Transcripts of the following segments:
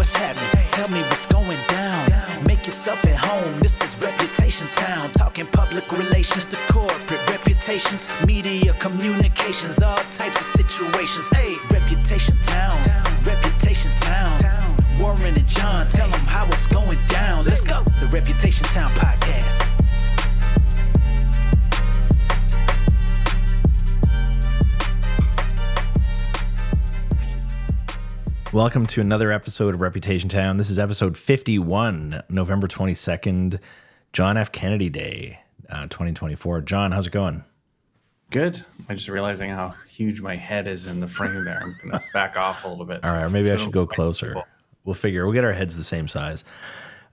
what's happening? Tell me what's going down. Make yourself at home. This is Reputation Town. Talking public relations to corporate reputations, media communications, all types of situations. Hey, Reputation Town. Reputation Town. Warren and John, tell them how it's going down. Let's go. The Reputation Town podcast. Welcome to another episode of Reputation Town. This is episode 51, November 22nd, John F. Kennedy Day, 2024. John, how's it going? Good. I'm just realizing how huge my head is in the frame there. I'm going to back off a little bit. All right, maybe I should go closer. We'll get our heads the same size.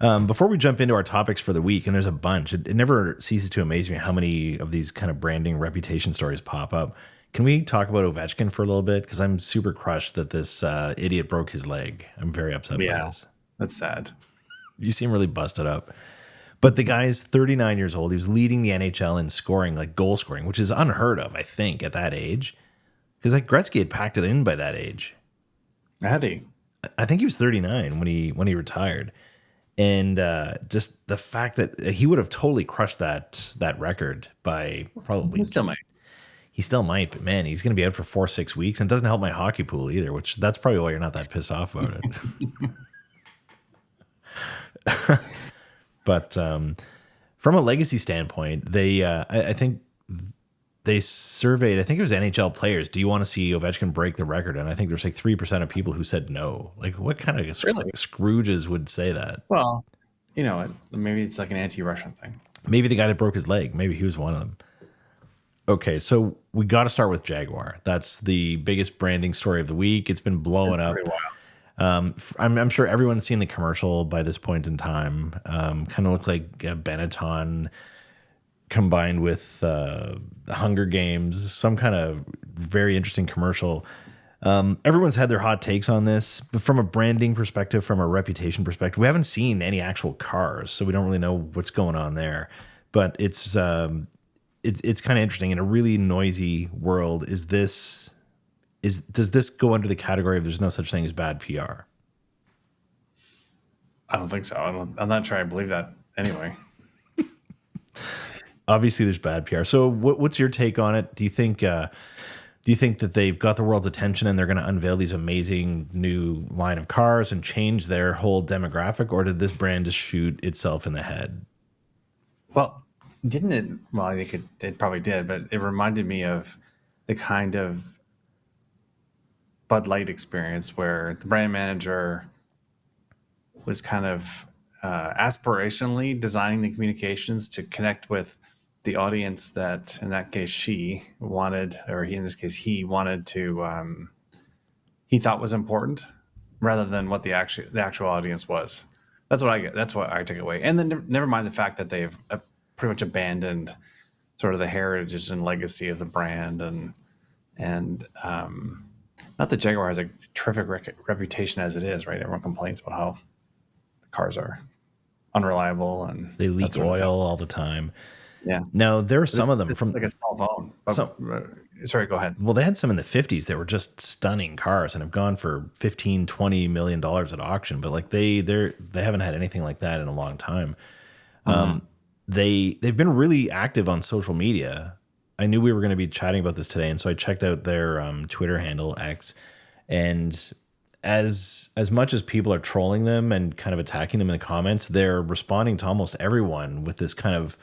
Before we jump into our topics for the week, and there's a bunch, it never ceases to amaze me how many of these kind of branding reputation stories pop up. Can we talk about Ovechkin for a little bit? Because I'm super crushed that this idiot broke his leg. I'm very upset by this. That's sad. You seem really busted up. But the guy's 39 years old. He was leading the NHL in scoring, like goal scoring, which is unheard of, I think, at that age. Because like Gretzky had packed it in by that age. Had he? I think he was 39 when he retired. And just the fact that he would have totally crushed that record by probably... He still might, but man, he's going to be out for 4-6 weeks, and it doesn't help my hockey pool either, which that's probably why you're not that pissed off about it. But from a legacy standpoint, they I think they surveyed, I think it was NHL players, do you want to see Ovechkin break the record? And I think there's like 3% of people who said no. Like, what kind of Scrooges would say that? Well, you know, maybe it's like an anti-Russian thing. Maybe the guy that broke his leg, maybe he was one of them. Okay, so we got to start with Jaguar. That's the biggest branding story of the week. It's been blowing up. I'm sure everyone's seen the commercial by this point in time. Kind of looked like Benetton combined with the Hunger Games, some kind of very interesting commercial. Everyone's had their hot takes on this, but from a branding perspective, from a reputation perspective, we haven't seen any actual cars, so we don't really know what's going on there. But it's kind of interesting in a really noisy world. Does this go under the category of there's no such thing as bad PR? I don't think so. I'm not sure I believe that anyway. Obviously, there's bad PR. So, what's your take on it? Do you think that they've got the world's attention and they're going to unveil these amazing new line of cars and change their whole demographic, or did this brand just shoot itself in the head? Well, didn't it? Well, I think it probably did, but it reminded me of the kind of Bud Light experience where the brand manager was kind of aspirationally designing the communications to connect with the audience that, in that case, she wanted, or he, in this case, he wanted to, he thought was important, rather than what the actual audience was. That's what I get. That's what I took away. And then never mind the fact that they've pretty much abandoned sort of the heritage and legacy of the brand, and not that Jaguar has a terrific reputation as it is, right? Everyone complains about how the cars are unreliable and they leak oil all the time. Yeah. Now there are some of them from like a cell phone. Sorry, go ahead. Well, they had some in the 50s that were just stunning cars and have gone for $15-20 million at auction, but like they haven't had anything like that in a long time. They've been really active on social media. I knew we were going to be chatting about this today, and so I checked out their Twitter handle, X, and as much as people are trolling them and kind of attacking them in the comments, they're responding to almost everyone with this kind of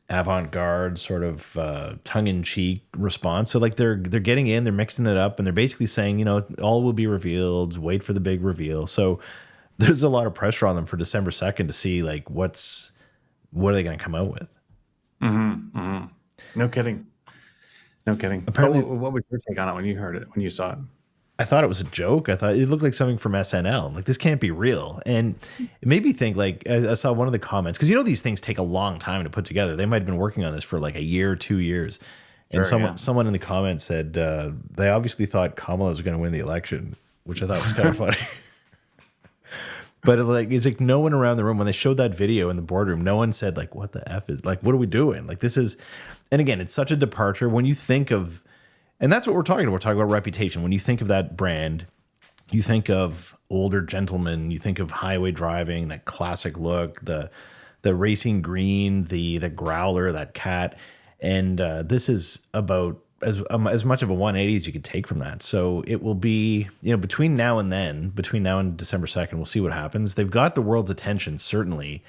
avant-garde sort of tongue-in-cheek response. So like they're getting in, they're mixing it up, and they're basically saying, you know, all will be revealed, wait for the big reveal. So there's a lot of pressure on them for December 2nd to see like what are they going to come out with. No kidding. Apparently, what was your take on it when you heard it, when you saw it? I thought it was a joke. I thought it looked like something from SNL. Like, this can't be real. And it made me think, like, I saw one of the comments, because, you know, these things take a long time to put together. They might have been working on this for like a year or 2 years. And someone in the comments said they obviously thought Kamala was going to win the election, which I thought was kind of funny. But it's like no one around the room, when they showed that video in the boardroom, no one said like, what the F is, like, what are we doing? Like, this is, and again, it's such a departure when you think of, and that's what we're talking about. We're talking about reputation. When you think of that brand, you think of older gentlemen, you think of highway driving, that classic look, the racing green, the growler, that cat, and this is about as much of a 180 as you could take from that. So it will be, between now and then, between now and December 2nd, we'll see what happens. They've got the world's attention, certainly.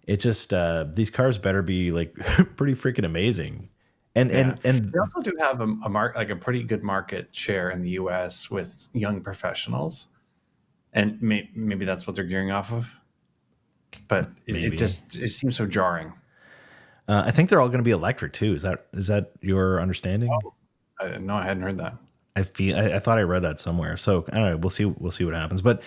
It just these cars better be like pretty freaking amazing. And they also do have a pretty good market share in the U.S. with young professionals, and maybe that's what they're gearing off of. But it seems so jarring. I think they're all going to be electric too. Is that your understanding? No, I hadn't heard that. I thought I read that somewhere. So I don't know. We'll see what happens. But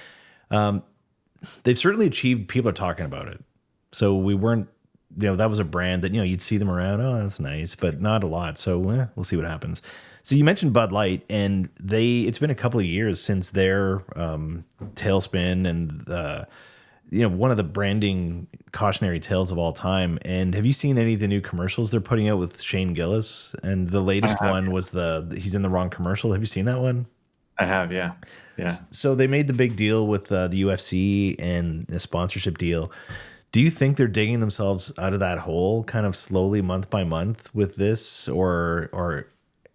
they've certainly achieved. People are talking about it. So we weren't. That was a brand that you'd see them around. Oh, that's nice, but not a lot. So we'll see what happens. So you mentioned Bud Light, and it's been a couple of years since their Tailspin and one of the branding cautionary tales of all time. And have you seen any of the new commercials they're putting out with Shane Gillis? And the latest one was he's in the wrong commercial. Have you seen that one? I have, yeah. So they made the big deal with the UFC and the sponsorship deal. Do you think they're digging themselves out of that hole kind of slowly month by month with this, or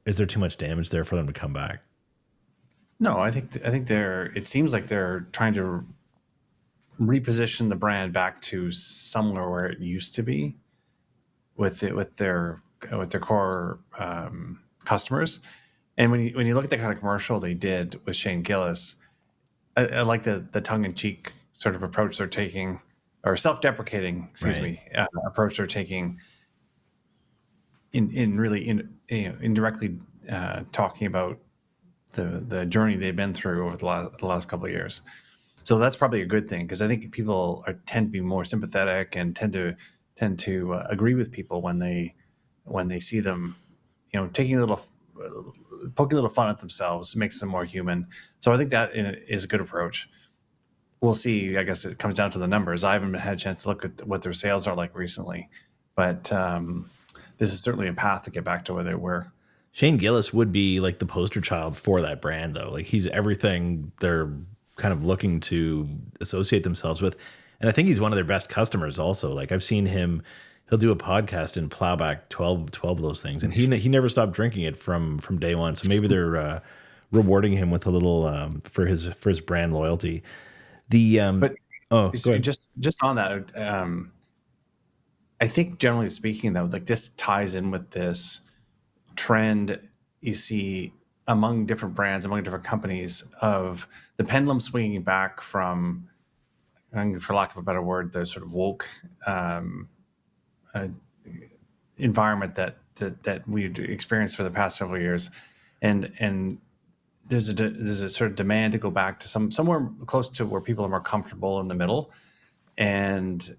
is there too much damage there for them to come back? No, I think it seems like they're trying to reposition the brand back to somewhere where it used to be with their core customers. And when you look at the kind of commercial they did with Shane Gillis, I like the tongue-in-cheek sort of approach they're taking, or self-deprecating, approach they're taking in really indirectly talking about the journey they've been through over the last couple of years. So that's probably a good thing, because I think people tend to be more sympathetic and tend to agree with people when they see them, poking a little fun at themselves. Makes them more human. So I think that is a good approach. We'll see. I guess it comes down to the numbers. I haven't had a chance to look at what their sales are like recently, but this is certainly a path to get back to where they were. Shane Gillis would be like the poster child for that brand, though. Like, he's everything they're kind of looking to associate themselves with. And I think he's one of their best customers also. Like, I've seen he'll do a podcast and plow back 12 of those things. And he never stopped drinking it from day one. So maybe they're rewarding him with a little for his brand loyalty. Just on that, I think generally speaking, though, like, this ties in with this trend you see among different brands, among different companies, of the pendulum swinging back from, for lack of a better word, the sort of woke environment that we've experienced for the past several years, and there's a sort of demand to go back to somewhere close to where people are more comfortable in the middle, and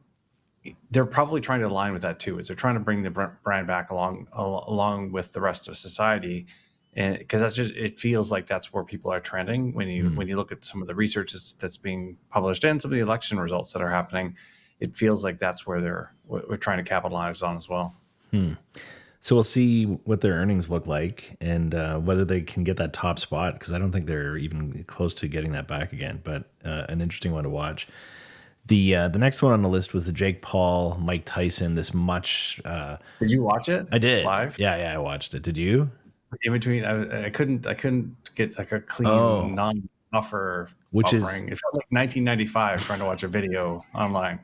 they're probably trying to align with that too. Is they're trying to bring the brand back along with the rest of society, and because it feels like that's where people are trending when you look at some of the research that's being published and some of the election results that are happening. It feels like that's where we're trying to capitalize on as well. So we'll see what their earnings look like, and whether they can get that top spot, because I don't think they're even close to getting that back again. But an interesting one to watch. The next one on the list was the Jake Paul, Mike Tyson. Did you watch it? I did live. Yeah, I watched it. Did you? In between, I couldn't get like a clean non-buffer. It felt like 1995 trying to watch a video online.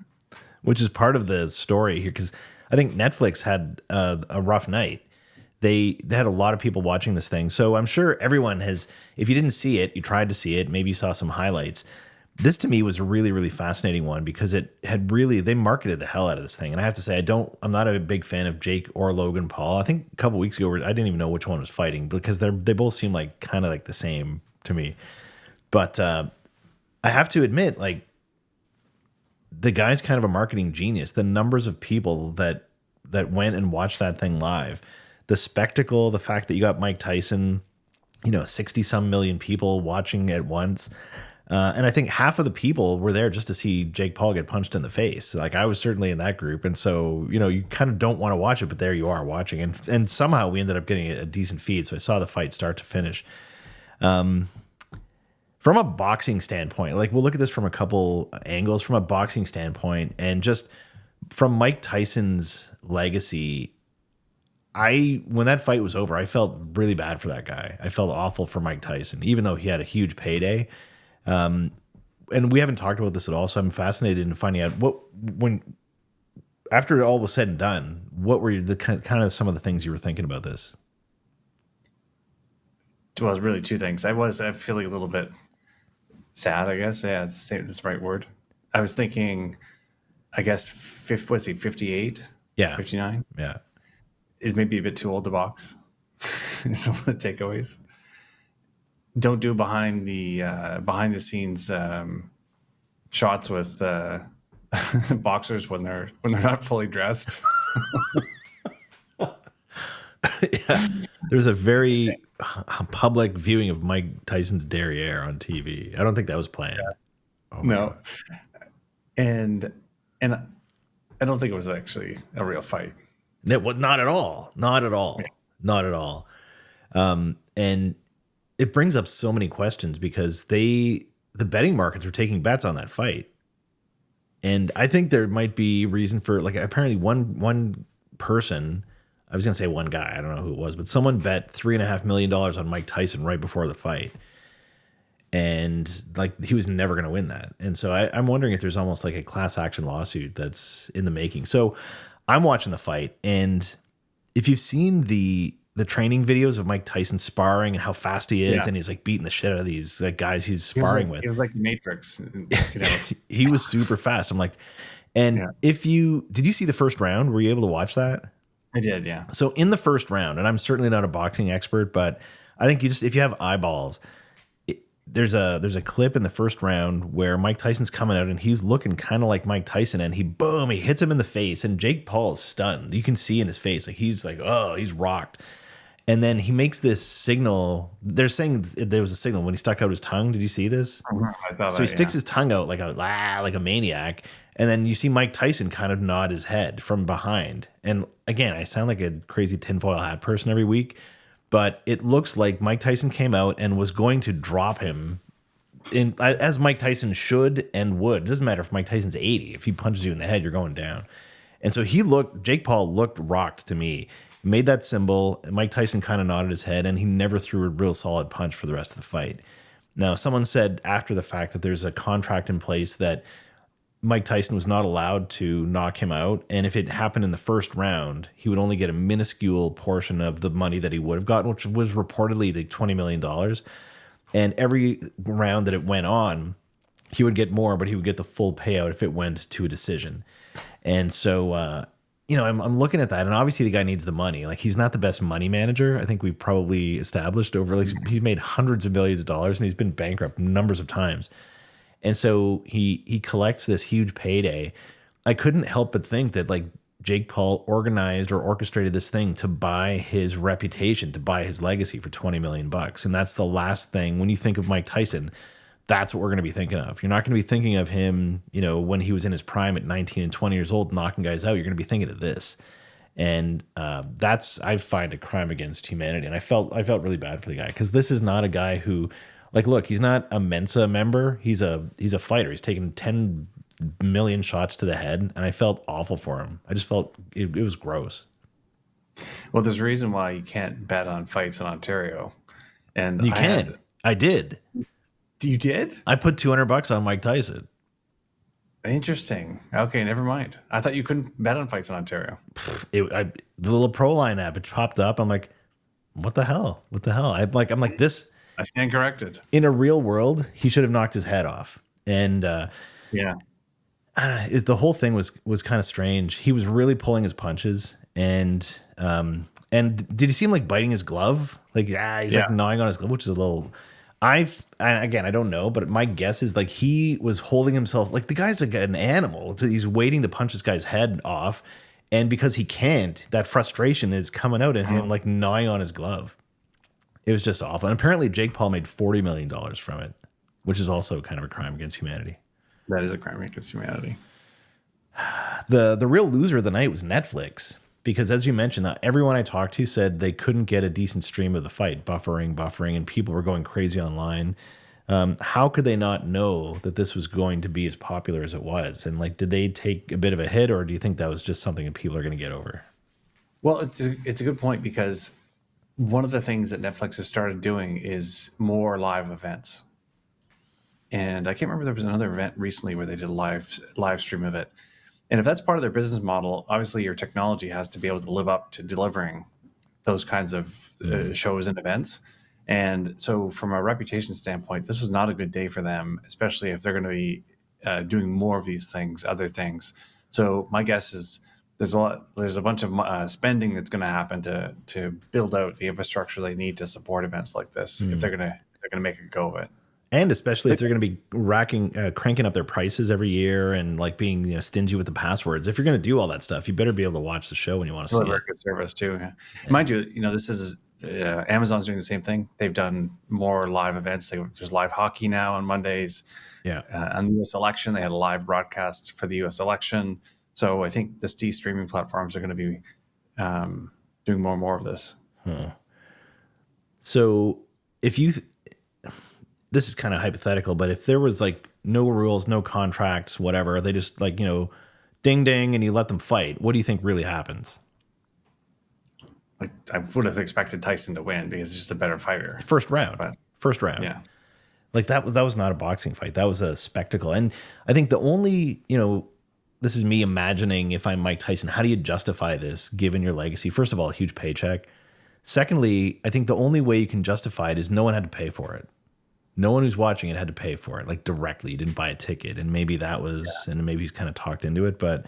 Which is part of the story here, because I think Netflix had a rough night. They had a lot of people watching this thing. So I'm sure everyone has, if you didn't see it, you tried to see it, maybe you saw some highlights. This to me was a really, really fascinating one, because they marketed the hell out of this thing. And I have to say, I'm not a big fan of Jake or Logan Paul. I think a couple weeks ago, I didn't even know which one was fighting, because they both seem like kind of like the same to me. But I have to admit, like, the guy's kind of a marketing genius. The numbers of people that went and watched that thing live, the spectacle, the fact that you got Mike Tyson, 60 some million people watching at once. And I think half of the people were there just to see Jake Paul get punched in the face. Like, I was certainly in that group. And so, you kind of don't want to watch it, but there you are watching. And somehow we ended up getting a decent feed. So I saw the fight start to finish. From a boxing standpoint, like we'll look at this from a couple angles. From a boxing standpoint, and just from Mike Tyson's legacy, when that fight was over, I felt really bad for that guy. I felt awful for Mike Tyson, even though he had a huge payday. And we haven't talked about this at all, so I'm fascinated in finding out after all was said and done, what were the kind of some of the things you were thinking about this? Well, it's really two things. I feel like a little bit sad, I guess. Yeah, it's the right word. I was thinking, I guess, 58? Yeah. 59? Yeah. Is maybe a bit too old to box. Is one of the takeaways. Don't do behind the scenes shots with boxers when they're not fully dressed. Yeah. There's a very public viewing of Mike Tyson's derriere on TV. I don't think that was planned. Yeah. Oh No. God. And I don't think it was actually a real fight. Not at all. Not at all. Yeah. Not at all. And it brings up so many questions because the betting markets were taking bets on that fight. And I think there might be reason for, like, apparently one person, I was going to say one guy, I don't know who it was, but someone bet $3.5 million on Mike Tyson right before the fight. And like, he was never going to win that. And so I'm wondering if there's almost like a class action lawsuit that's in the making. So I'm watching the fight, and if you've seen the training videos of Mike Tyson sparring and how fast he is, and he's like beating the shit out of these guys he's sparring with. It was like the Matrix. You know? He was super fast. I'm like, and did you see the first round? Were you able to watch that? I did, yeah. So in the first round, and I'm certainly not a boxing expert, but I think if you have eyeballs, there's a clip in the first round where Mike Tyson's coming out and he's looking kind of like Mike Tyson, and he hits him in the face, and Jake Paul is stunned. You can see in his face, like he's like, oh, he's rocked. And then he makes this signal. They're saying there was a signal when he stuck out his tongue. Did you see this? I saw that. So he sticks his tongue out like a maniac, and then you see Mike Tyson kind of nod his head from behind. And again, I sound like a crazy tinfoil hat person every week, but it looks like Mike Tyson came out and was going to drop him, as Mike Tyson should and would. It doesn't matter if Mike Tyson's 80. If he punches you in the head, you're going down. And so Jake Paul looked rocked to me. Made that symbol. Mike Tyson kind of nodded his head, and he never threw a real solid punch for the rest of the fight. Now, someone said after the fact that there's a contract in place that Mike Tyson was not allowed to knock him out, and if it happened in the first round, he would only get a minuscule portion of the money that he would have gotten, which was reportedly like $20 million. And every round that it went on, he would get more, but he would get the full payout if it went to a decision. And so, I'm looking at that, and obviously the guy needs the money. Like, he's not the best money manager. I think we've probably established he's made hundreds of millions of dollars, and he's been bankrupt numbers of times. And so he collects this huge payday. I couldn't help but think that like Jake Paul organized or orchestrated this thing to buy his reputation, to buy his legacy for $20 million. And that's the last thing when you think of Mike Tyson. That's what we're going to be thinking of. You're not going to be thinking of him, when he was in his prime at 19 and 20 years old, knocking guys out. You're going to be thinking of this. And I find a crime against humanity. And I felt really bad for the guy, because this is not a guy who, like, look, he's not a Mensa member. He's a fighter. He's taken 10 million shots to the head, and I felt awful for him. I just felt it was gross. Well, there's a reason why you can't bet on fights in Ontario. And you can. I did. You did? I put $200 on Mike Tyson. Interesting. Okay, never mind. I thought you couldn't bet on fights in Ontario. The little ProLine app, it popped up. I'm like, what the hell? What the hell? I'm like this. I stand corrected. In a real world, he should have knocked his head off. And yeah, the whole thing was kind of strange. He was really pulling his punches, and did you see him like biting his glove? Like, he's like gnawing on his glove, which is a little. I don't know, but my guess is like he was holding himself like the guy's like an animal. He's waiting to punch this guy's head off, and because he can't, that frustration is coming out in him, like gnawing on his glove. It was just awful. And apparently Jake Paul made $40 million from it, which is also kind of a crime against humanity. That is a crime against humanity. The real loser of the night was Netflix, because as you mentioned, everyone I talked to said they couldn't get a decent stream of the fight, buffering, and people were going crazy online. How could they not know that this was going to be as popular as it was? And like, did they take a bit of a hit, or do you think that was just something that people are going to get over? Well, it's a good point, because one of the things that Netflix has started doing is more live events. And I can't remember, there was another event recently where they did a live stream of it. And if that's part of their business model, obviously your technology has to be able to live up to delivering those kinds of shows and events. And so from a reputation standpoint, this was not a good day for them, especially if they're going to be doing more of these things, other things. So my guess is there's a bunch of spending that's going to happen to build out the infrastructure they need to support events like this, if they're going to make a go of it. And especially if they're going to be cranking up their prices every year and like being stingy with the passwords. If you're going to do all that stuff, you better be able to watch the show when you want to see it. Very good service too. Yeah. Mind you, this is Amazon's doing the same thing. They've done more live events. There's live hockey now on Mondays. Yeah. On the U.S. election, they had a live broadcast for the U.S. election. So I think these streaming platforms are going to be doing more and more of this. So if you, this is kind of hypothetical, but if there was like no rules, no contracts, whatever, they just like, ding, ding, and you let them fight, what do you think really happens? Like, I would have expected Tyson to win because he's just a better fighter. First round. Yeah. Like that was not a boxing fight. That was a spectacle. And I think the only, this is me imagining if I'm Mike Tyson, how do you justify this given your legacy? First of all, a huge paycheck. Secondly, I think the only way you can justify it is no one had to pay for it. No one who's watching it had to pay for it, like directly. You didn't buy a ticket. And maybe that was, and maybe he's kind of talked into it. But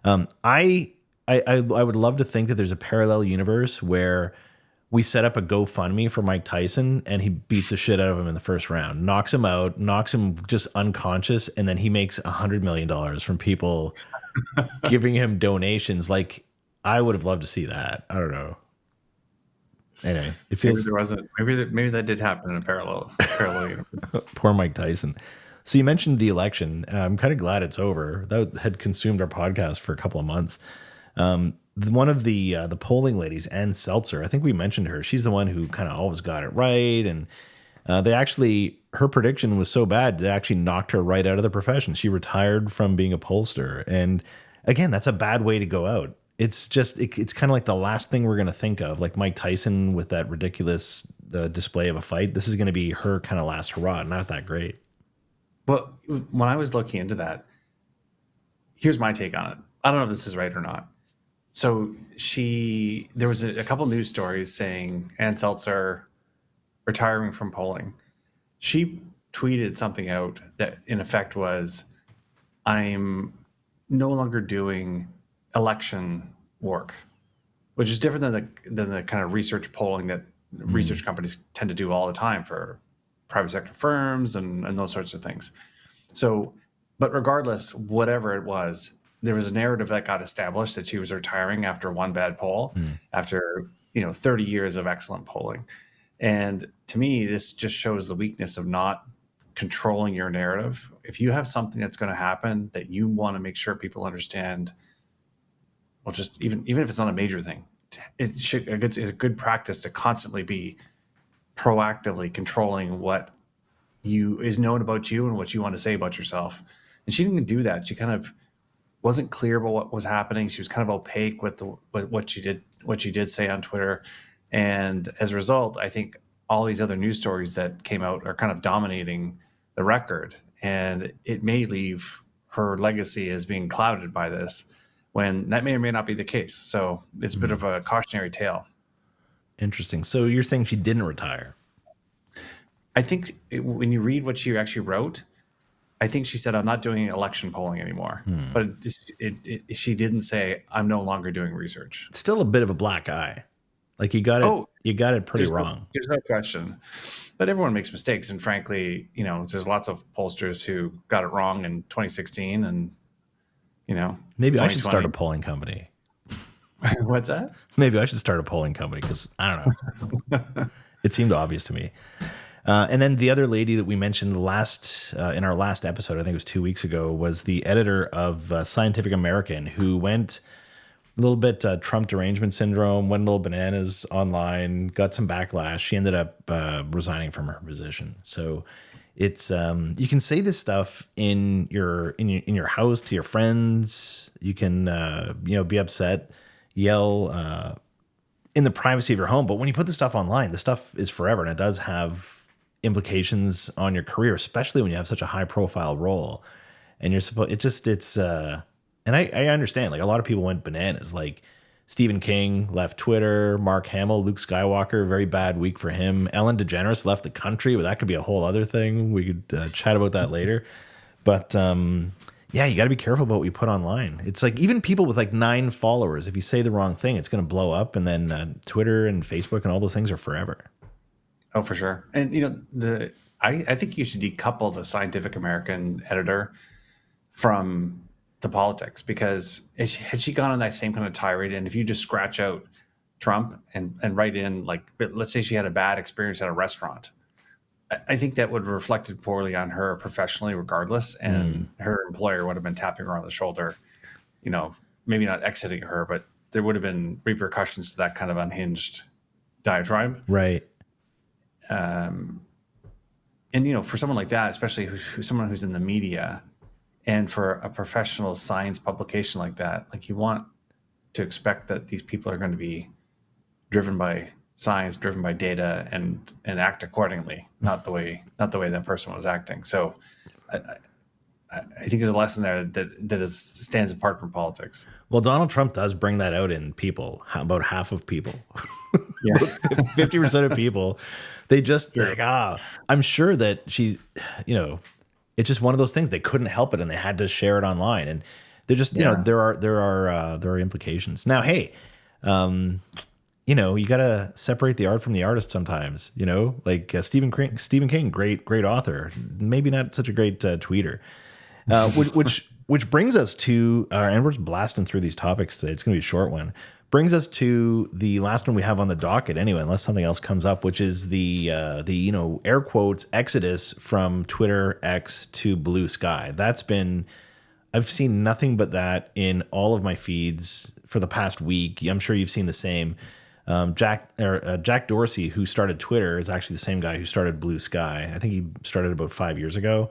I would love to think that there's a parallel universe where we set up a GoFundMe for Mike Tyson and he beats the shit out of him in the first round, knocks him out, knocks him just unconscious. And then he makes $100 million from people giving him donations. Like, I would have loved to see that. I don't know. Anyway, it feels maybe there wasn't. Maybe that did happen in a parallel universe. Poor Mike Tyson. So you mentioned the election. I'm kind of glad it's over. That had consumed our podcast for a couple of months. One of the polling ladies, Ann Seltzer, I think we mentioned her. She's the one who kind of always got it right, and her prediction was so bad they actually knocked her right out of the profession. She retired from being a pollster, and again, that's a bad way to go out. It's just, it's kind of like the last thing we're going to think of, like Mike Tyson with that ridiculous display of a fight. This is going to be her kind of last hurrah. Not that great. Well, when I was looking into that, here's my take on it. I don't know if this is right or not. So there was a couple news stories saying Ann Seltzer retiring from polling. She tweeted something out that in effect was, I'm no longer doing election work, which is different than the kind of research polling that research companies tend to do all the time for private sector firms and those sorts of things. So, but regardless, whatever it was, there was a narrative that got established that she was retiring after one bad poll, after 30 years of excellent polling. And to me, this just shows the weakness of not controlling your narrative. If you have something that's going to happen that you want to make sure people understand, well, just even if it's not a major thing, it's a good practice to constantly be proactively controlling what is known about you and what you want to say about yourself. And she didn't do that. She kind of wasn't clear about what was happening. She was kind of opaque with what she did say on Twitter. And as a result, I think all these other news stories that came out are kind of dominating the record. And it may leave her legacy as being clouded by this, when that may or may not be the case. So it's a bit of a cautionary tale. Interesting. So you're saying she didn't retire? I think when you read what she actually wrote, I think she said, I'm not doing election polling anymore. But she didn't say, I'm no longer doing research. It's still a bit of a black eye. Like you got it pretty wrong. There's no question. But everyone makes mistakes. And frankly, there's lots of pollsters who got it wrong in 2016 and, maybe I should start a polling company. What's that? Maybe I should start a polling company because I don't know. It seemed obvious to me. And then the other lady that we mentioned in our last episode, I think it was 2 weeks ago, was the editor of Scientific American, who went a little bit Trump derangement syndrome, went a little bananas online, got some backlash. She ended up resigning from her position. So it's you can say this stuff in your house to your friends. You can be upset, yell in the privacy of your home. But when you put this stuff online, the stuff is forever, and it does have implications on your career, especially when you have such a high profile role. And you're supposed and I understand, like, a lot of people went bananas. Like, Stephen King left Twitter, Mark Hamill, Luke Skywalker, very bad week for him. Ellen DeGeneres left the country, but that could be a whole other thing. We could chat about that later. But yeah, you got to be careful about what you put online. It's like, even people with like 9 followers, if you say the wrong thing, it's going to blow up. And then Twitter and Facebook and all those things are forever. Oh, for sure. And I think you should decouple the Scientific American editor from the politics, because had she gone on that same kind of tirade, and if you just scratch out Trump and write in, like, let's say she had a bad experience at a restaurant, I think that would have reflected poorly on her professionally regardless, and her employer would have been tapping her on the shoulder, maybe not exiting her, but there would have been repercussions to that kind of unhinged diatribe. Right. And for someone like that, especially who's someone who's in the media, and for a professional science publication like that, like, you want to expect that these people are going to be driven by science, driven by data, and act accordingly, not the way that person was acting. So I think there's a lesson there that stands apart from politics. Well, Donald Trump does bring that out in people, about half of people. Yeah. 50% of people, they just I'm sure that she's, it's just one of those things. They couldn't help it, and they had to share it online. And they're just, there are implications. Now, hey, you got to separate the art from the artist sometimes. Like Stephen King, great author, maybe not such a great tweeter. Which brings us to, and we're just blasting through these topics today. It's going to be a short one. Brings us to the last one we have on the docket anyway, unless something else comes up, which is the air quotes exodus from Twitter X to Blue Sky. I've seen nothing but that in all of my feeds for the past week. I'm sure you've seen the same. Jack Dorsey, who started Twitter, is actually the same guy who started Blue Sky. I think he started about 5 years ago.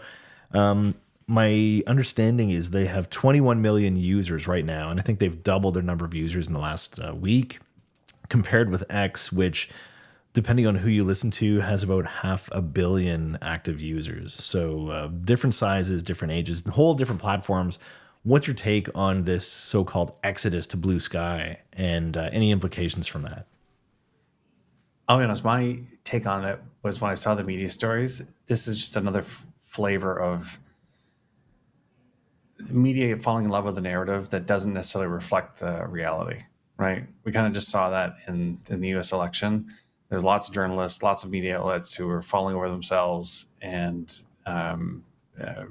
My understanding is they have 21 million users right now, and I think they've doubled their number of users in the last week, compared with X, which, depending on who you listen to, has about 500 million active users. So different sizes, different ages, whole different platforms. What's your take on this so-called exodus to Blue Sky, and any implications from that? I'll be honest, my take on it was, when I saw the media stories, this is just another flavor of media falling in love with a narrative that doesn't necessarily reflect the reality, right? We kind of just saw that in the US election. There's lots of journalists, lots of media outlets who are falling over themselves and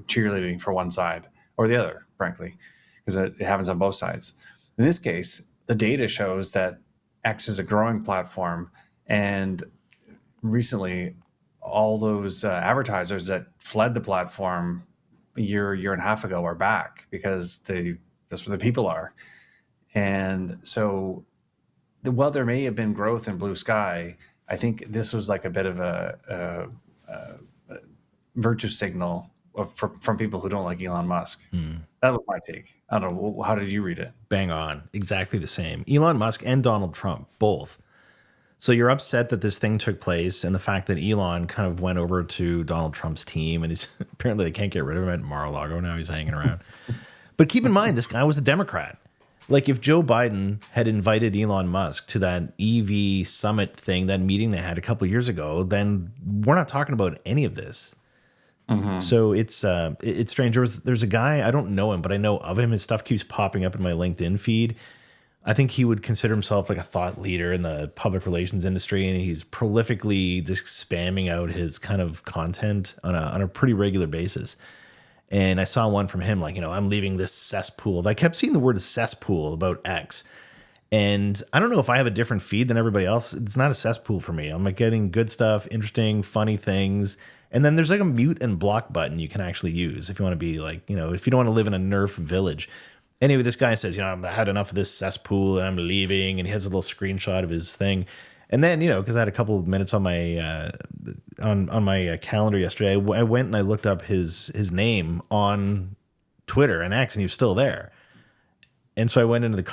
cheerleading for one side or the other, frankly, because it happens on both sides. In this case, the data shows that X is a growing platform, and recently all those advertisers that fled the platform a year and a half ago are back, because that's where the people are. And so while there may have been growth in Blue Sky, I think this was like a bit of a virtue signal from people who don't like Elon Musk. That was my take. I don't know. How did you read it? Bang on. Exactly the same. Elon Musk and Donald Trump, both. So you're upset that this thing took place, and the fact that Elon kind of went over to Donald Trump's team, and apparently they can't get rid of him at Mar-a-Lago now. He's hanging around. But keep in mind, this guy was a Democrat. Like, if Joe Biden had invited Elon Musk to that EV summit thing, that meeting they had a couple of years ago, then we're not talking about any of this. So it's strange. There's a guy, I don't know him, but I know of him. His stuff keeps popping up in my LinkedIn feed. I think he would consider himself like a thought leader in the public relations industry, and he's prolifically just spamming out his kind of content on a pretty regular basis. And I saw one from him, like, I'm leaving this cesspool. I kept seeing the word cesspool about X. And I don't know if I have a different feed than everybody else. It's not a cesspool for me. I'm like getting good stuff, interesting, funny things. And then there's like a mute and block button you can actually use if you want to be like, if you don't want to live in a Nerf village. Anyway, this guy says, I've had enough of this cesspool and I'm leaving. And he has a little screenshot of his thing. And then, because I had a couple of minutes on my on my calendar yesterday. I went and I looked up his name on Twitter and X, and he was still there. And so I went into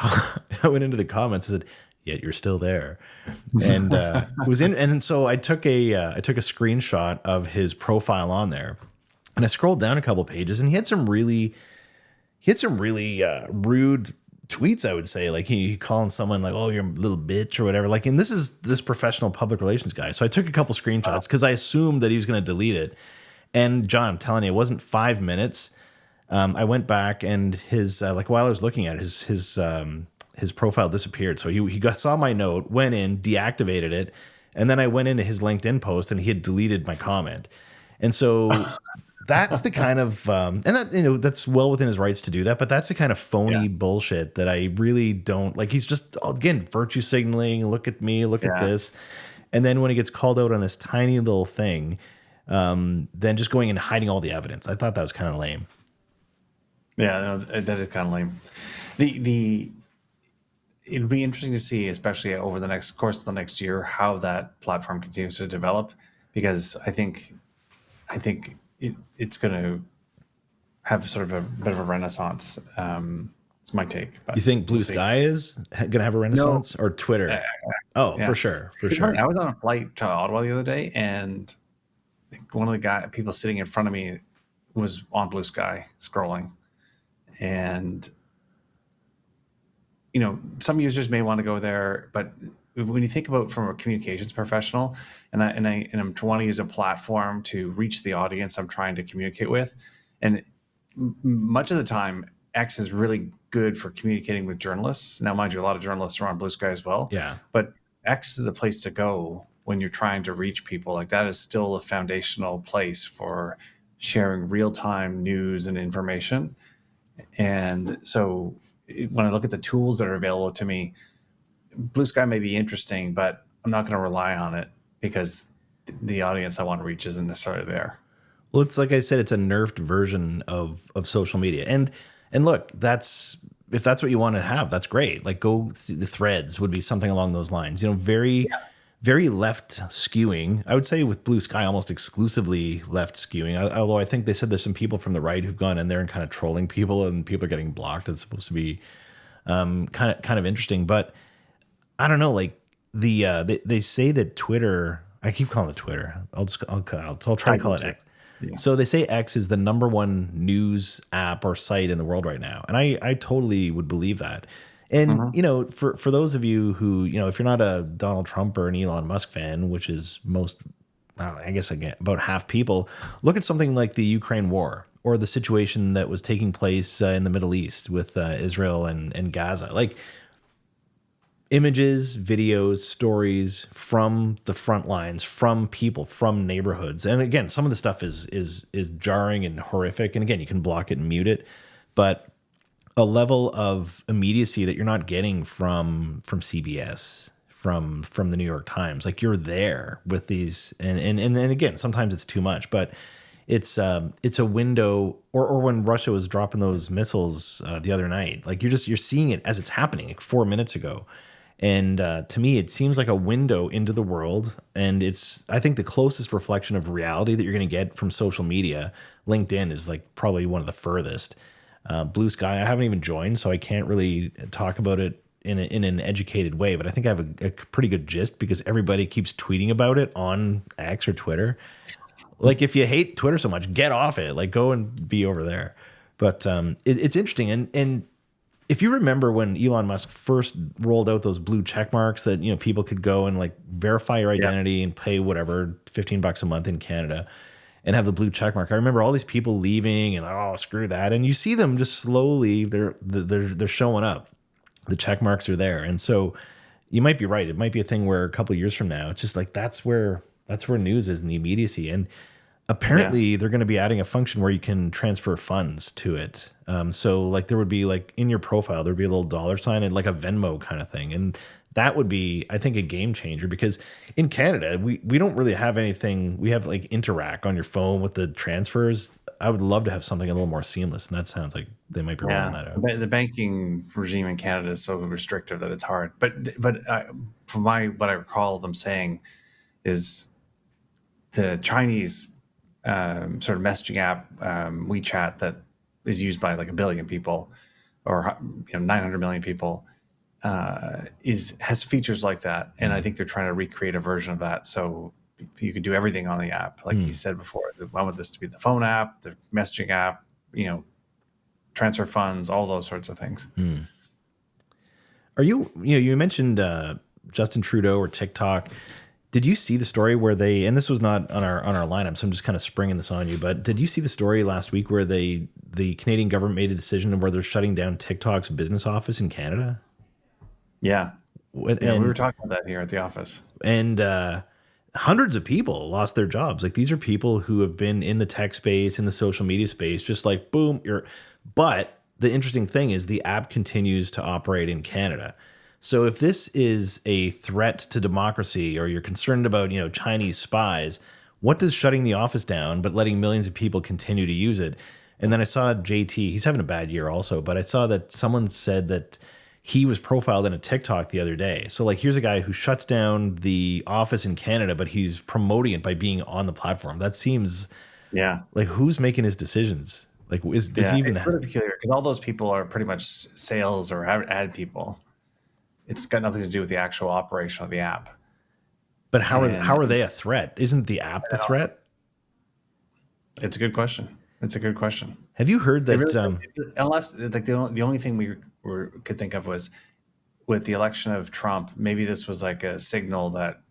I went into the comments and said, "Yet you're still there," and it was in. And so I took a screenshot of his profile on there, and I scrolled down a couple pages, and he had some really rude tweets, I would say. Like he calling someone like, "Oh, you're a little bitch" or whatever. Like, and this is this professional public relations guy. So I took a couple screenshots because I assumed that he was going to delete it. And John, I'm telling you, it wasn't 5 minutes. I went back and his like while I was looking at it, his profile disappeared. So saw my note, went in, deactivated it, and then I went into his LinkedIn post and he had deleted my comment. And so that's the kind of and that, you know, that's well within his rights to do that, but that's the kind of phony bullshit that I really don't like. He's just, again, virtue signaling. Look at me, look at this. And then when he gets called out on this tiny little thing, then just going and hiding all the evidence. I thought that was kind of lame. Yeah, no, that is kind of lame. It'll be interesting to see, especially over the course of the next year, how that platform continues to develop, because I think it's going to have sort of a bit of a renaissance. It's my take. But you think Blue Sky is going to have a renaissance, or Twitter? For sure. I was on a flight to Ottawa the other day, and one of the people sitting in front of me was on Blue Sky scrolling. And, you know, some users may want to go there, but when you think about from a communications professional, and I'm trying to use a platform to reach the audience I'm trying to communicate with, and much of the time, X is really good for communicating with journalists. Now, mind you, a lot of journalists are on Blue Sky as well. Yeah. But X is the place to go when you're trying to reach people. Like, that is still a foundational place for sharing real-time news and information. And so when I look at the tools that are available to me, Blue Sky may be interesting, but I'm not going to rely on it because the audience I want to reach isn't necessarily there. Well, it's like I said, it's a nerfed version of social media. And look, if that's what you want to have, that's great. Like, go the Threads would be something along those lines. You know, very left skewing. I would say with Blue Sky, almost exclusively left skewing. Although I think they said there's some people from the right who've gone in there and kind of trolling people, and people are getting blocked. It's supposed to be kind of interesting, but I don't know. Like they say that Twitter. I keep calling it Twitter. I'll try to call it X. Yeah. So they say X is the #1 news app or site in the world right now, and I totally would believe that. And, you know, for those of you who, you know, if you're not a Donald Trump or an Elon Musk fan, which is most, I guess, again, about half people, look at something like the Ukraine war or the situation that was taking place in the Middle East with Israel and Gaza. Like, images, videos, stories from the front lines, from people, from neighborhoods. And again, some of the stuff is jarring and horrific. And again, you can block it and mute it, but a level of immediacy that you're not getting from CBS, from the New York Times. Like, you're there with these, and again, sometimes it's too much, but it's a window. Or when Russia was dropping those missiles the other night, like, you're seeing it as it's happening, like 4 minutes ago. And to me, it seems like a window into the world, and it's, I think, the closest reflection of reality that you're going to get from social media. LinkedIn is like probably one of the furthest. Blue Sky, I haven't even joined, so I can't really talk about it in an educated way, but I think I have a pretty good gist because everybody keeps tweeting about it on X or Twitter. Like, if you hate Twitter so much, get off it. Like, go and be over there. But it's interesting. And if you remember when Elon Musk first rolled out those blue check marks that, you know, people could go and like verify your identity and pay whatever, $15 a month in Canada, and have the blue check mark. I remember all these people leaving and, oh, screw that. And you see them just slowly, they're showing up. The check marks are there. And so you might be right. It might be a thing where a couple of years from now, it's just like, that's where news is, in the immediacy. And apparently they're going to be adding a function where you can transfer funds to it. So like, there would be like in your profile, there'd be a little dollar sign and like a Venmo kind of thing. And that would be, I think, a game changer, because in Canada, we don't really have anything. We have like Interac on your phone with the transfers. I would love to have something a little more seamless. And that sounds like they might be rolling that out. The banking regime in Canada is so restrictive that it's hard. But from what I recall them saying is the Chinese sort of messaging app, WeChat, that is used by like 1 billion people or 900 million people, has features like that. And I think they're trying to recreate a version of that. So you could do everything on the app. Like he said before, I want this to be the phone app, the messaging app, transfer funds, all those sorts of things. Are you mentioned Justin Trudeau or TikTok. Did you see the story where and this was not on our lineup, so I'm just kind of springing this on you, but did you see the story last week where the Canadian government made a decision where they're shutting down TikTok's business office in Canada? Yeah. We were talking about that here at the office. And hundreds of people lost their jobs. Like, these are people who have been in the tech space, in the social media space, just like, boom, but the interesting thing is the app continues to operate in Canada. So if this is a threat to democracy, or you're concerned about, Chinese spies, what does shutting the office down but letting millions of people continue to use it? And then I saw JT, he's having a bad year also, but I saw that someone said that he was profiled in a TikTok the other day. So like, here's a guy who shuts down the office in Canada, but he's promoting it by being on the platform. That seems like, who's making his decisions? Like, does he even it's really peculiar, because all those people are pretty much sales or ad people. It's got nothing to do with the actual operation of the app. But how are they a threat? Isn't the app the threat? It's a good question. Have you heard that? Unless like the only thing we could think of was with the election of Trump, maybe this was like a signal that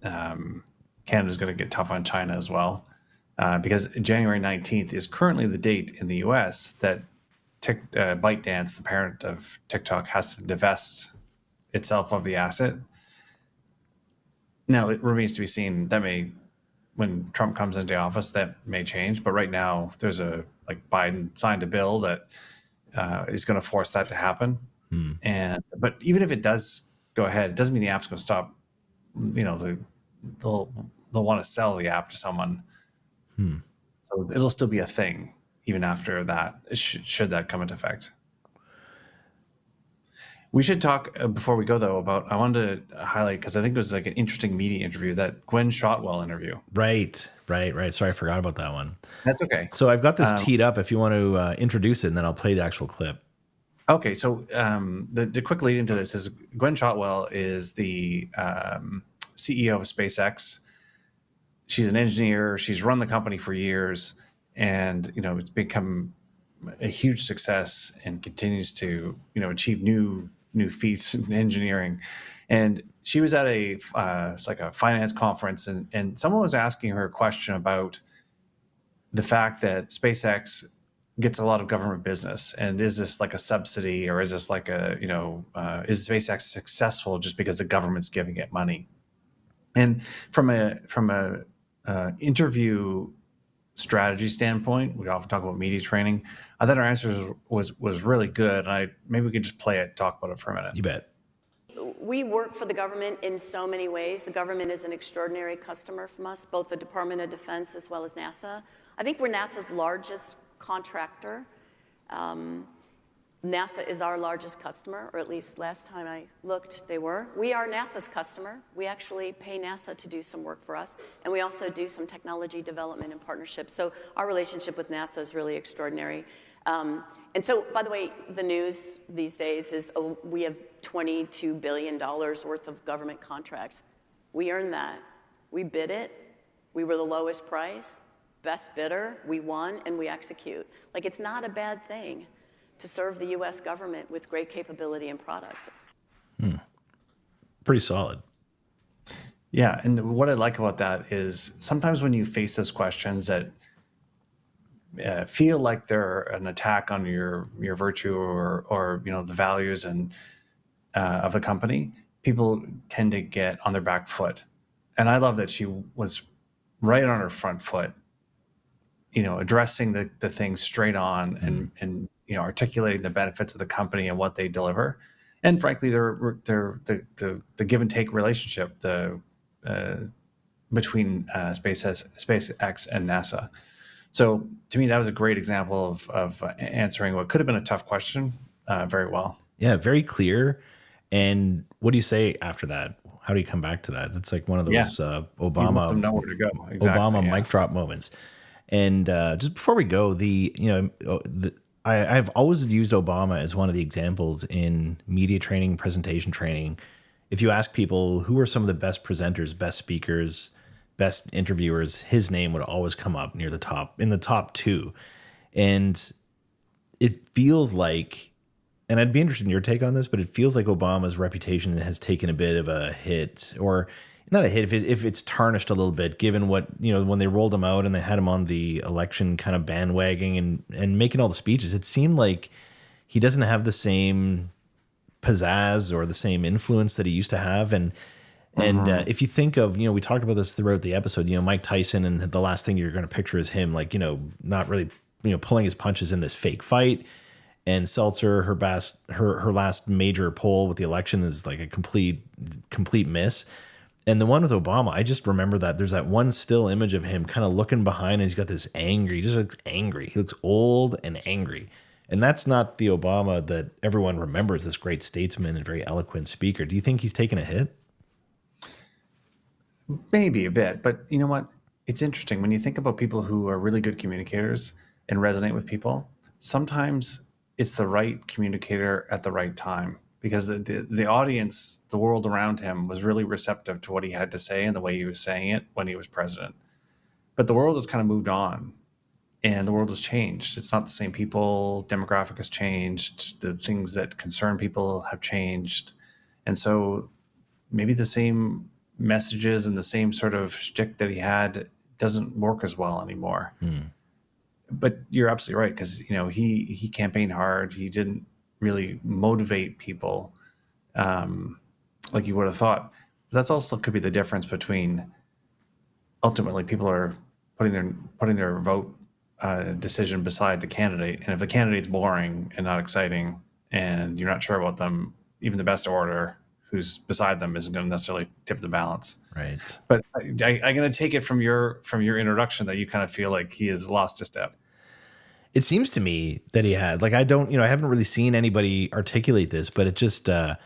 Canada's going to get tough on China as well, because January 19th is currently the date in the U.S. that ByteDance, the parent of TikTok, has to divest itself of the asset. Now, it remains to be seen. That may, when Trump comes into office, that may change. But right now, there's Biden signed a bill that is going to force that to happen. But even if it does go ahead, it doesn't mean the app's going to stop. They'll want to sell the app to someone. So it'll still be a thing even after that, should that come into effect. We should talk before we go, though, about, I wanted to highlight, because I think it was like an interesting media interview, that Gwen Shotwell interview. Right. Sorry, I forgot about that one. That's okay. So I've got this teed up if you want to introduce it, and then I'll play the actual clip. Okay, so the quick lead into this is Gwen Shotwell is the CEO of SpaceX. She's an engineer. She's run the company for years. And, it's become a huge success and continues to, achieve new feats in engineering. And she was at it's like a finance conference, and someone was asking her a question about the fact that SpaceX gets a lot of government business. And is this like a subsidy, or is this like is SpaceX successful just because the government's giving it money? And from a interview strategy standpoint, we often talk about media training. I thought our answer was really good, and maybe we could just play it, talk about it for a minute. You bet. We work for the government in so many ways. The government is an extraordinary customer from us, both the Department of Defense as well as NASA. I think we're NASA's largest contractor. NASA is our largest customer, or at least last time I looked, they were. We are NASA's customer. We actually pay NASA to do some work for us, and we also do some technology development and partnerships. So our relationship with NASA is really extraordinary. And so, by the way, the news these days is we have $22 billion worth of government contracts. We earned that. We bid it. We were the lowest price, best bidder. We won, and we execute. Like, it's not a bad thing to serve the U.S. government with great capability and products. Pretty solid. Yeah, and what I like about that is sometimes when you face those questions that feel like they're an attack on your virtue or the values and of the company, people tend to get on their back foot. And I love that she was right on her front foot, addressing the things straight on and articulating the benefits of the company and what they deliver. And frankly, the give and take relationship between SpaceX and NASA. So to me, that was a great example of answering what could have been a tough question very well. Yeah, very clear. And what do you say after that? How do you come back to that? It's like one of Yeah. those You let Obama them know where to go. Exactly. Obama yeah. mic drop moments. And just before we go, I've always used Obama as one of the examples in media training, presentation training. If you ask people who are some of the best presenters, best speakers, best interviewers, his name would always come up near the top, in the top two. And it feels like, and I'd be interested in your take on this, but it feels like Obama's reputation has taken a bit of a hit, or not a hit, if it's tarnished a little bit, given what, when they rolled him out and they had him on the election kind of bandwagon and making all the speeches, it seemed like he doesn't have the same pizzazz or the same influence that he used to have. And if you think of, we talked about this throughout the episode, Mike Tyson, and the last thing you're going to picture is him, like, not really, pulling his punches in this fake fight. And Seltzer, her last major poll with the election is like a complete miss. And the one with Obama, I just remember that there's that one still image of him kind of looking behind, and he's got this angry, he just looks angry. He looks old and angry. And that's not the Obama that everyone remembers, this great statesman and very eloquent speaker. Do you think he's taken a hit? Maybe a bit, but you know what? It's interesting when you think about people who are really good communicators and resonate with people. Sometimes it's the right communicator at the right time, because the audience, the world around him, was really receptive to what he had to say and the way he was saying it when he was president. But the world has kind of moved on, and the world has changed. It's not the same people. Demographic has changed. The things that concern people have changed. And so maybe the same messages and the same sort of shtick that he had doesn't work as well anymore. But you're absolutely right, because he campaigned hard. He didn't really motivate people like you would have thought. But that's also could be the difference between, ultimately, people are putting their vote decision beside the candidate, and if the candidate's boring and not exciting, and you're not sure about them, even the best orator who's beside them isn't going to necessarily tip the balance. Right. But I'm going to take it from your introduction that you kind of feel like he has lost a step. It seems to me that he had, like, I haven't really seen anybody articulate this, but it just, and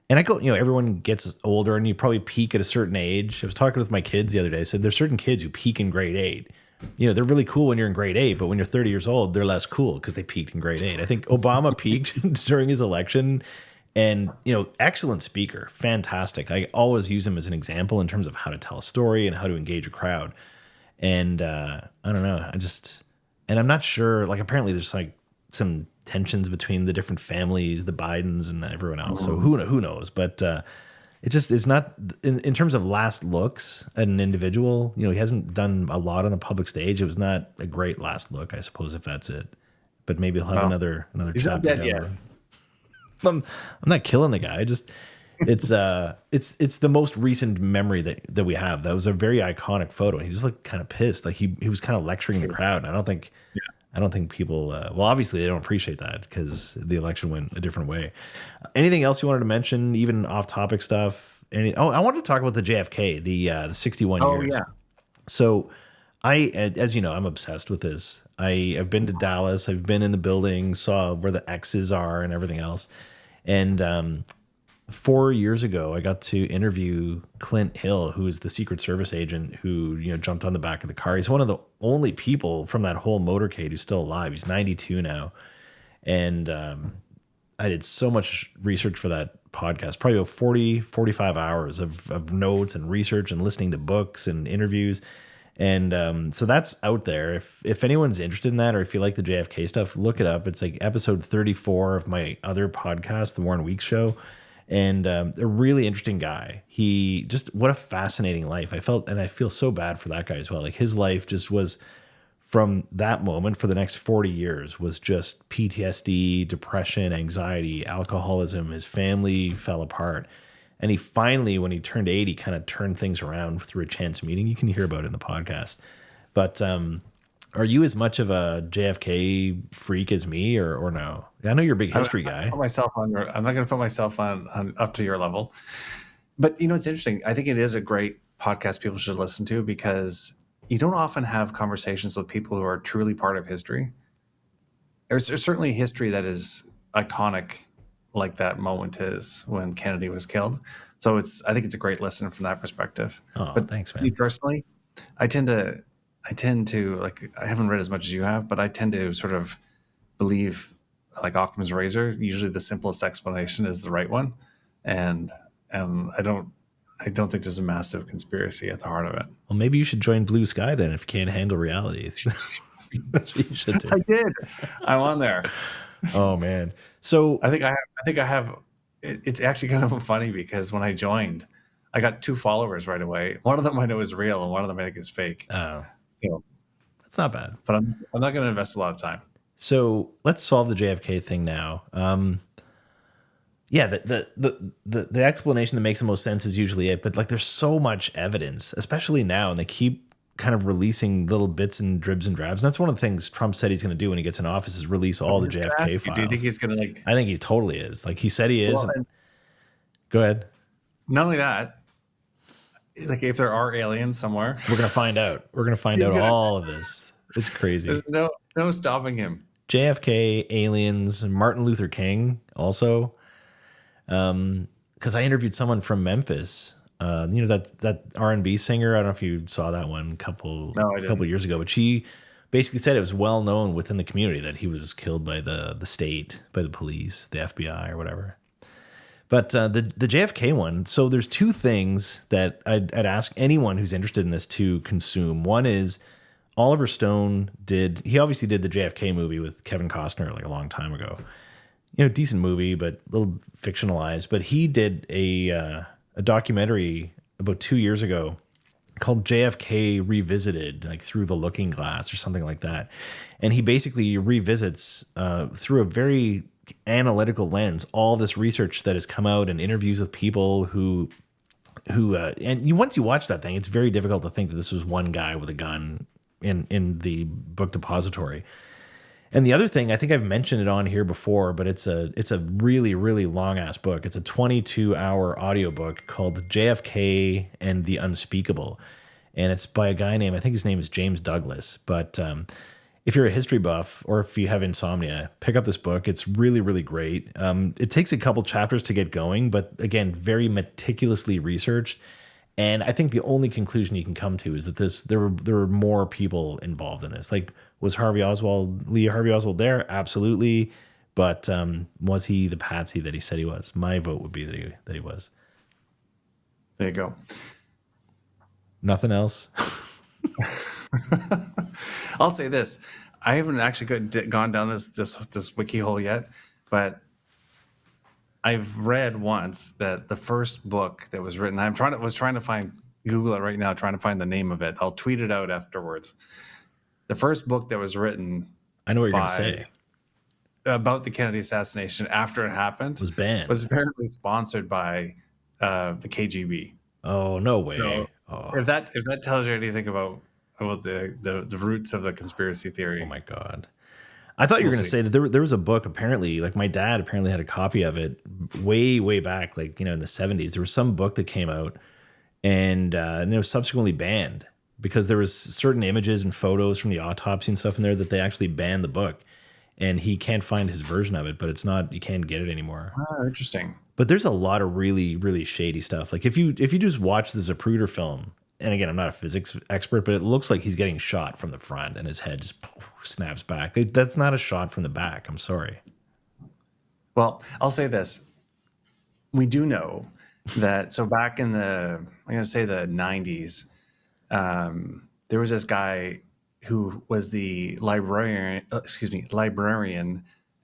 I go, everyone gets older and you probably peak at a certain age. I was talking with my kids the other day. I said, there's certain kids who peak in grade 8. They're really cool when you're in grade 8, but when you're 30 years old, they're less cool because they peaked in grade 8. I think Obama peaked during his election, and, excellent speaker, fantastic. I always use him as an example in terms of how to tell a story and how to engage a crowd. And I don't know, and I'm not sure, like, apparently there's like some tensions between the different families, the Bidens and everyone else. So who knows? But it's not, in terms of last looks at an individual, he hasn't done a lot on the public stage. It was not a great last look, I suppose, if that's it. But maybe he'll have another he's not chapter dead yet. I'm not killing the guy. It's the most recent memory that we have. That was a very iconic photo. He just looked kind of pissed, like he was kind of lecturing the crowd. I don't think people. Well, obviously they don't appreciate that because the election went a different way. Anything else you wanted to mention, even off-topic stuff? I wanted to talk about the JFK, the 61 years. Yeah. So as you know, I'm obsessed with this. I've been to Dallas. I've been in the building, saw where the X's are and everything else. And 4 years ago, I got to interview Clint Hill, who is the Secret Service agent who, jumped on the back of the car. He's one of the only people from that whole motorcade who's still alive. He's 92 now. And I did so much research for that podcast, probably about 40, 45 hours of notes and research and listening to books and interviews. And so that's out there. If anyone's interested in that, or if you like the JFK stuff, look it up. It's like episode 34 of my other podcast, The Warren Weeks Show. And a really interesting guy. What a fascinating life. I feel so bad for that guy as well. Like, his life just was, from that moment for the next 40 years, was just PTSD, depression, anxiety, alcoholism. His family fell apart. And he finally, when he turned 80, kind of turned things around through a chance meeting. You can hear about it in the podcast. But are you as much of a JFK freak as me, or no? I know you're a big history guy. I'm not going to put myself on up to your level. But, it's interesting. I think it is a great podcast people should listen to, because you don't often have conversations with people who are truly part of history. There's certainly history that is iconic like that moment is when Kennedy was killed. So I think it's a great listen from that perspective. Oh, But thanks, me man. personally, I tend to like, I haven't read as much as you have, but I tend to sort of believe, like Occam's razor, usually the simplest explanation is the right one. And I don't think there's a massive conspiracy at the heart of it. Well, maybe you should join Blue Sky then if you can't handle reality. That's what you should do. I did. I'm on there. Oh man. So I think I have. It's actually kind of funny because when I joined, I got 2 followers right away. One of them I know is real, and one of them I think is fake. oh, So, that's not bad. but I'm not going to invest a lot of time. So let's solve the JFK thing now. Yeah, the explanation that makes the most sense is usually it, but like there's so much evidence, especially now, and they keep kind of releasing little bits and dribs and drabs. And that's one of the things Trump said he's going to do when he gets in office is release all the I was gonna JFK ask you, files. do you think he's going to like? I think he totally is. Like he said he is. Well, and Go ahead. not only that, like if there are aliens somewhere, We're gonna find out. We're gonna find out all of this. It's crazy. there's no stopping him. JFK, aliens, Martin Luther King also. Because I interviewed someone from Memphis. You know that R&B singer. I don't know if you saw that one No, I a couple didn't. years ago, but she basically said it was well known within the community that he was killed by the state, by the police, the FBI, or whatever. But the JFK one. So there's 2 things that I'd ask anyone who's interested in this to consume. One is Oliver Stone he obviously did the JFK movie with Kevin Costner like a long time ago. You know, decent movie, but a little fictionalized. But he did a documentary about 2 years ago called JFK Revisited, like Through the Looking Glass or something like that. And he basically revisits through a very analytical lens all this research that has come out and interviews with people who once you watch that thing, it's very difficult to think that this was one guy with a gun in the book depository. And the other thing, I think I've mentioned it on here before, but it's a really, really long ass book. It's a 22-hour audiobook called JFK and the Unspeakable. And it's by a guy named, I think his name is James Douglas. But if you're a history buff or if you have insomnia, pick up this book. It's really, really great. It takes a couple chapters to get going, but again, very meticulously researched. And I think the only conclusion you can come to is that there were more people involved in this. Like, was Lee Harvey Oswald there? Absolutely. But was he the patsy that he said he was? My vote would be that he was. There you go. Nothing else. I'll say this: I haven't actually gone down this wiki hole yet, but I've read once that the first book that was written. Was trying to find Google it right now, trying to find the name of it. I'll tweet it out afterwards. The first book that was written I know what you're going to say. About the Kennedy assassination after it happened Was banned. was apparently sponsored by the KGB. Oh, no way. So Oh. if that tells you anything about the roots of the conspiracy theory. Oh my God. I thought you were We'll going to see. say that there was a book, apparently, like my dad apparently had a copy of it way, way back, like, in the 70s. There was some book that came out and it was subsequently banned because there was certain images and photos from the autopsy and stuff in there that they actually banned the book. And he can't find his version of it, but it's not, you can't get it anymore. Oh, interesting. But there's a lot of really, really shady stuff. Like if you just watch the Zapruder film, and again, I'm not a physics expert, but it looks like he's getting shot from the front and his head just snaps back. That's not a shot from the back. I'm sorry. Well, I'll say this. We do know that, so back in I'm going to say the 90s, there was this guy who was the librarian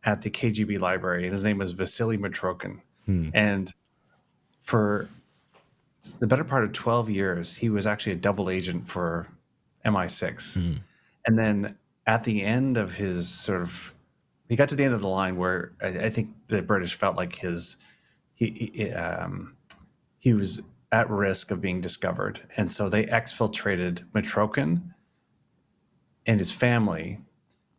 at the KGB library, and his name was Vasily Mitrokhin. And for the better part of 12 years, he was actually a double agent for MI6. And then at the end of his he got to the end of the line where I think the British felt like he was at risk of being discovered. And so they exfiltrated Mitrokhin and his family,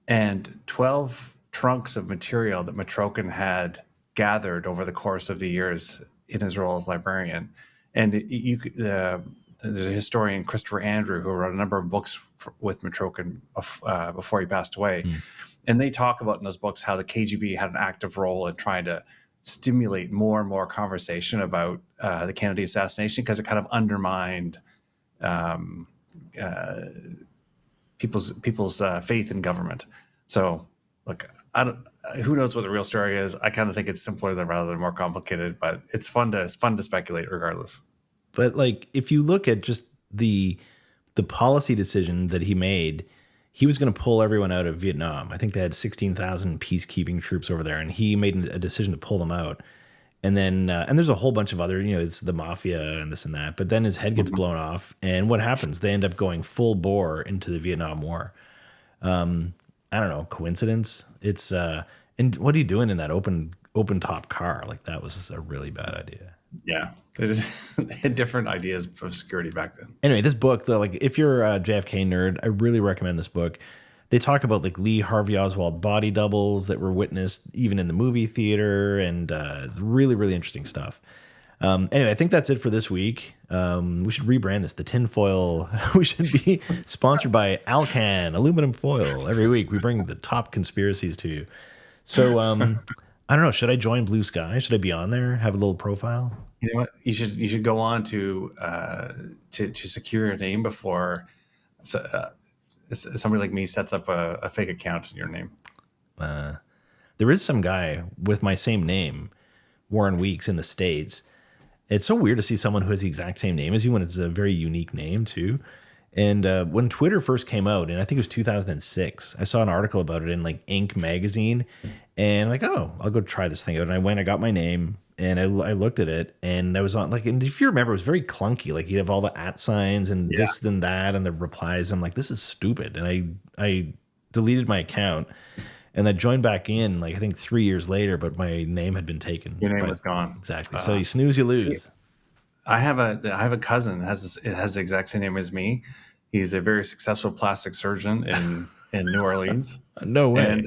and 12 trunks of material that Mitrokhin had gathered over the course of the years in his role as librarian. And there's a historian, Christopher Andrew, who wrote a number of books with Mitrokhin before he passed away. And they talk about in those books how the KGB had an active role in trying to stimulate more and more conversation about the Kennedy assassination, because it kind of undermined people's faith in government. So, look, who knows what the real story is? I kind of think it's simpler rather than more complicated, but it's fun to speculate regardless. But like, if you look at just the policy decision that he made, he was going to pull everyone out of Vietnam. I think they had 16,000 peacekeeping troops over there, and he made a decision to pull them out. And then, and there's a whole bunch of other, it's the mafia and this and that. But then his head gets blown off, and what happens? They end up going full bore into the Vietnam War. I don't know, coincidence? It's and what are you doing in that open top car? Like, that was a really bad idea. Yeah, they had different ideas of security back then. Anyway, this book, though, like, if you're a JFK nerd, I really recommend this book. They talk about like Lee Harvey Oswald body doubles that were witnessed even in the movie theater, and it's really, really interesting stuff. Anyway, I think that's it for this week. We should rebrand this, the tinfoil. We should be sponsored by Alcan aluminum foil. Every week we bring the top conspiracies to you. So I don't know. Should I join Blue Sky? Should I be on there? Have a little profile? You know what? You should go on to secure your name before somebody like me sets up a fake account in your name. There is some guy with my same name, Warren Weeks, in the States. It's so weird to see someone who has the exact same name as you when it's a very unique name too. And when Twitter first came out, and I think it was 2006, I saw an article about it in like Inc. magazine, and like, oh, I'll go try this thing out. And I got my name, and I looked at it, and I was on like, and if you remember, it was very clunky. Like, you have all the @ signs and this and that, and the replies. I'm like, this is stupid. And I deleted my account, and I joined back in like, I think 3 years later, but my name had been taken. Your name was gone. Exactly. So you snooze, you lose. I have a cousin that has the exact same name as me. He's a very successful plastic surgeon in New Orleans. No way.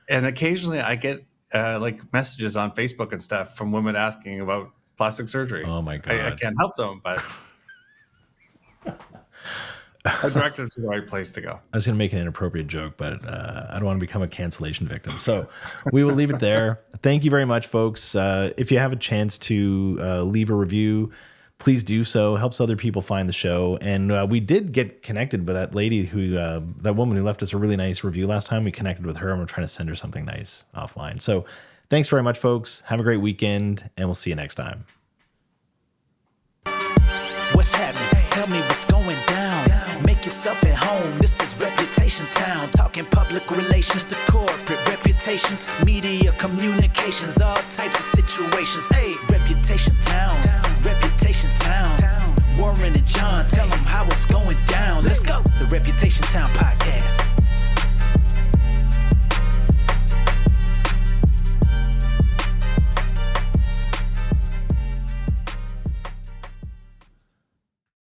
And occasionally I get like messages on Facebook and stuff from women asking about plastic surgery. Oh my God. I can't help them, but I direct them to the right place to go. I was going to make an inappropriate joke, but I don't want to become a cancellation victim. So we will leave it there. Thank you very much, folks. If you have a chance to leave a review, please do so. Helps other people find the show. And we did get connected with that lady that woman who left us a really nice review last time. We connected with her, and we're trying to send her something nice offline. So thanks very much, folks. Have a great weekend, and we'll see you next time. What's happening? Tell me what's going down. Make yourself at home. This is Reputation Town. Talking public relations to corporate reputations, media communications, all types of situations. Hey, Reputation Town. Reputation Town. Warren and John, tell them how it's going down. Let's go. The Reputation Town Podcast.